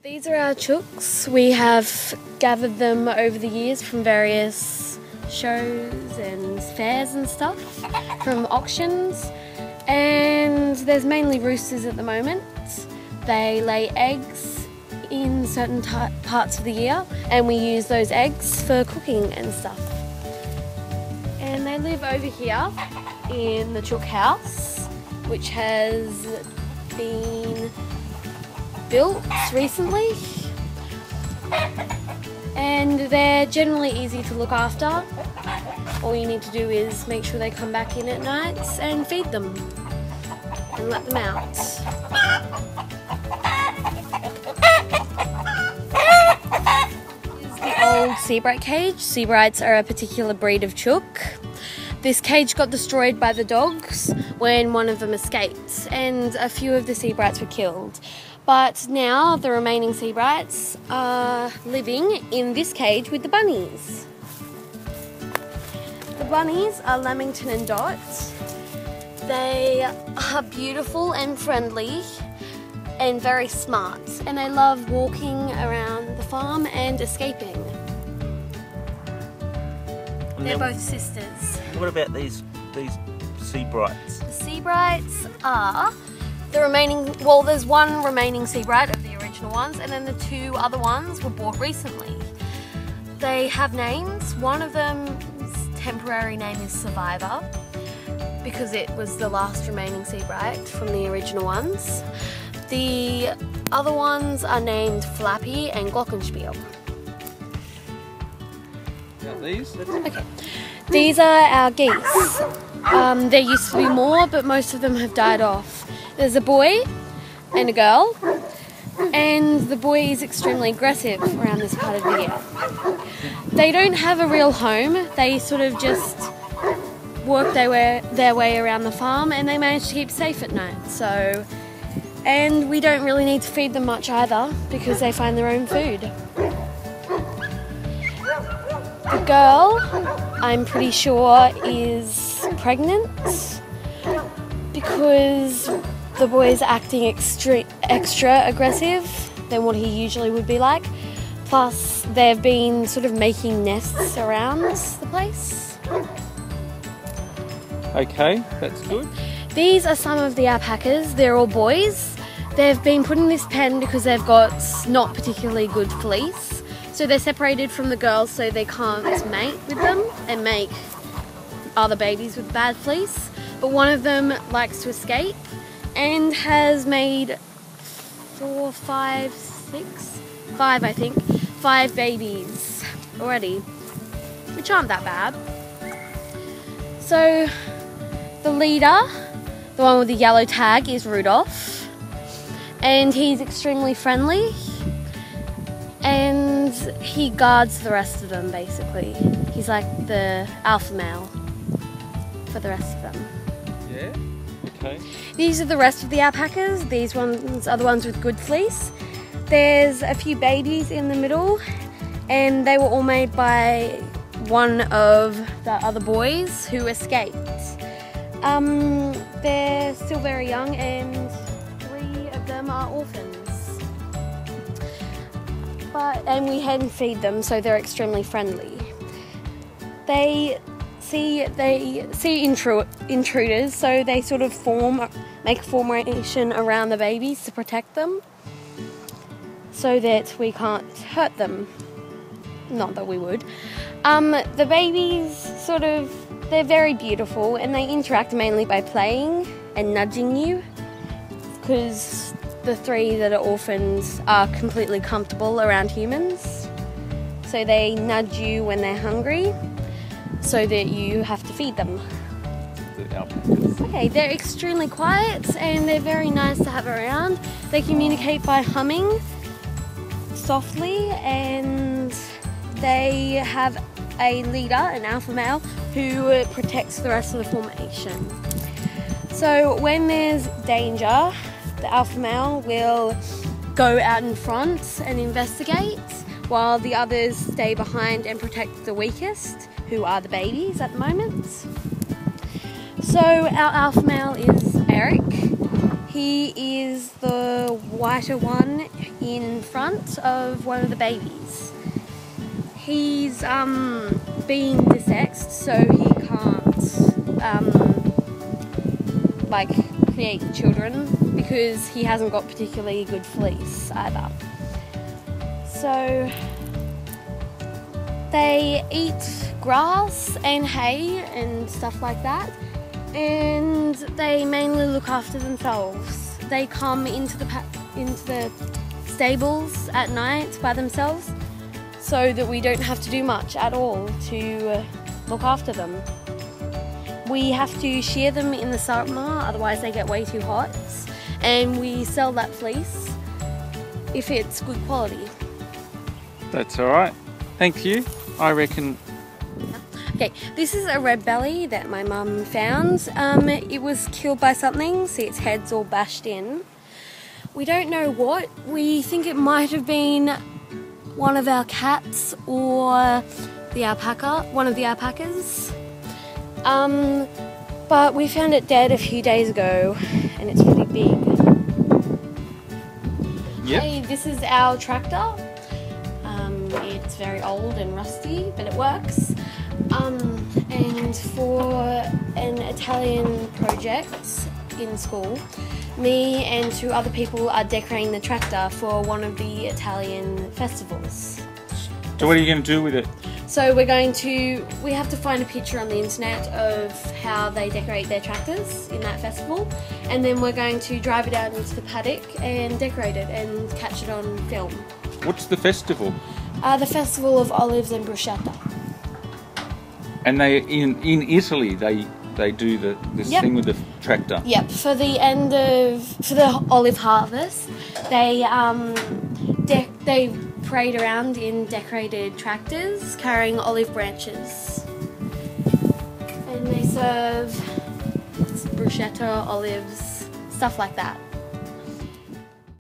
These are our chooks. We have gathered them over the years from various shows and fairs and stuff, from auctions, and there's mainly roosters at the moment. They lay eggs in certain parts of the year, and we use those eggs for cooking and stuff. And they live over here in the chook house, which has been built recently, and they're generally easy to look after. All you need to do is make sure they come back in at nights and feed them and let them out. This is the old Sebright cage. Sebrights are a particular breed of chook. This cage got destroyed by the dogs when one of them escaped, and a few of the Sebrights were killed. But now the remaining Sebrights are living in this cage with the bunnies. The bunnies are Lamington and Dot. They are beautiful and friendly and very smart, and they love walking around the farm and escaping. They're both sisters. What about these Sebrights? The Sebrights are the remaining, well, there's one remaining Sebright of the original ones, and then the two other ones were bought recently. They have names. One of them's temporary name is Survivor, because it was the last remaining Sebright from the original ones. The other ones are named Flappy and Glockenspiel. These? Okay. These are our geese. There used to be more, but most of them have died off. There's a boy and a girl, and the boy is extremely aggressive around this part of the year. They don't have a real home. They sort of just work their way around the farm, and they manage to keep safe at night. So, and we don't really need to feed them much either, because they find their own food. The girl, I'm pretty sure, is pregnant because the boy is acting extra aggressive than what he usually would be like. Plus, they've been sort of making nests around the place. Okay, that's good. These are some of the alpacas. They're all boys. They've been put in this pen because they've got not particularly good fleece. So they're separated from the girls so they can't mate with them and make other babies with bad fleece. But one of them likes to escape and has made 4, 5, 6, 5 I think, 5 babies already, which aren't that bad. So the leader, the one with the yellow tag, is Rudolph, and he's extremely friendly. And he guards the rest of them, basically. He's like the alpha male for the rest of them. Yeah? Okay. These are the rest of the alpacas. These ones are the ones with good fleece. There's a few babies in the middle, and they were all made by one of the other boys who escaped. They're still very young, and 3 of them are orphans. And we hand feed them, so they're extremely friendly. They see intruders, so they sort of make a formation around the babies to protect them, so that we can't hurt them. Not that we would. The babies they're very beautiful, and they interact mainly by playing and nudging you, because the 3 that are orphans are completely comfortable around humans, so they nudge you when they're hungry so that you have to feed them. The alpacas. Okay, they're extremely quiet and they're very nice to have around. They communicate by humming softly, and they have a leader, an alpha male, who protects the rest of the formation. So when there's danger, the alpha male will go out in front and investigate, while the others stay behind and protect the weakest, who are the babies at the moment. So our alpha male is Eric. He is the whiter one in front of one of the babies. He's being desexed, so he can't like create children because he hasn't got particularly good fleece either. So they eat grass and hay and stuff like that, and they mainly look after themselves. They come into the stables at night by themselves, so that we don't have to do much at all to look after them. We have to shear them in the summer, otherwise they get way too hot, and we sell that fleece if it's good quality. That's alright. Thank you. I reckon. Okay, this is a RedBelly that my mum found. It was killed by something, see its head's all bashed in. We don't know what. We think it might have been one of our cats or the alpaca, one of the alpacas. But we found it dead a few days ago, and it's pretty big. Yep. Hey, this is our tractor. It's very old and rusty, but it works. And for an Italian project in school, me and 2 other people are decorating the tractor for one of the Italian festivals. So what are you going to do with it? So we have to find a picture on the internet of how they decorate their tractors in that festival, and then we're going to drive it out into the paddock and decorate it and catch it on film. What's the festival? The Festival of Olives and Bruschetta. And they in Italy they do this Yep. thing with the tractor. Yep, for the olive harvest, they parade around in decorated tractors carrying olive branches, and they serve bruschetta, olives, stuff like that.